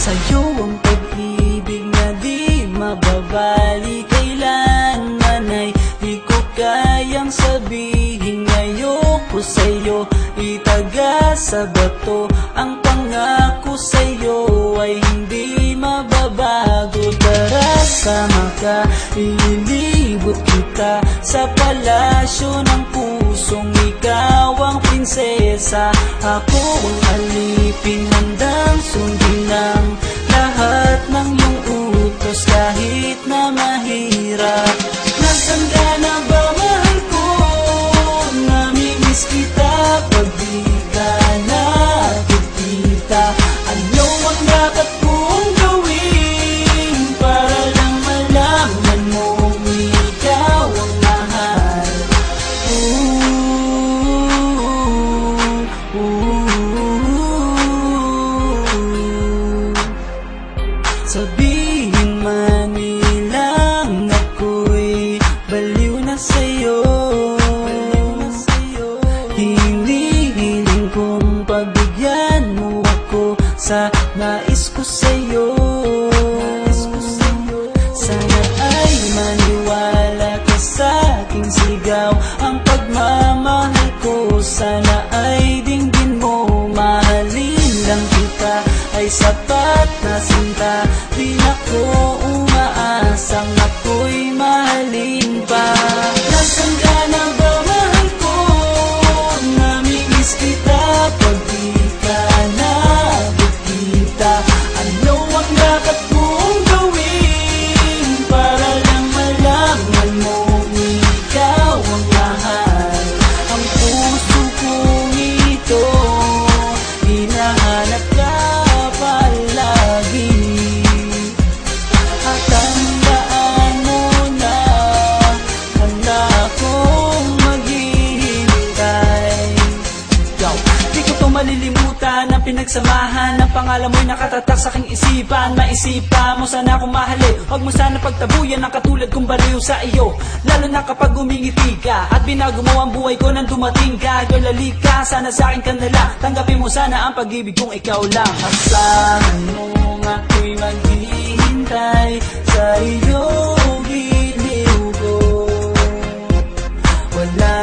Sa'yo ang pag-ibig na di mababali, kailanman ay di ko kayang sabihin. Ngayoko sa'yo itaga sa bato, ang pangako sa'yo ay hindi mababago. Tara sama ka, ililibot kita sa palasyo ng pusong ikaw ang prinsesa. Ako ang alipin, handang sundin ang lahat ng iyong utos kahit na mahirap. Nasaan ka na ba, mahal ko? Namimiss kita pag di ka nakikita. Ano ang dapat kong gawin para lang malaman mong ikaw ang mahal? Sabihin man nilang ako'y baliw na sa'yo, hinihiling kong pagbigyan mo ako sa nais ko sa'yo. Sana ay maniwala ka sa aking sigaw, ang pagmamahal ko sana ay dinggin mo. Mahalin lang kita ay sapat na sinta, di na ko umaasang ako'y mahalin pa. Nasaan ka na ba, mahal ko? Namimiss kita pag di ka nakikita. Ano ang dapat kong gawin para lang malaman mo ikaw ang mahal? Ang puso kong ito hinahanap ka palagi, at tandaan mo na handa akong maghihintay. Di ko to malilimutan ang pinagsamahan, ang pangalan mo'y nakatatak sa aking isipan. Maisipan mo sana akong mahalin, huwag mo sana pagtabuyan ang katulad kong baliw sa iyo. Lalo na kapag umingiti ka at binago mo ang buhay ko nang dumating ka. Girl, halika, sana sa akin ka na lang, tanggapin mo sana ang pag-ibig kong ikaw lang. Asahan mo ako'y maghihintay sa iyong giliw ko, wala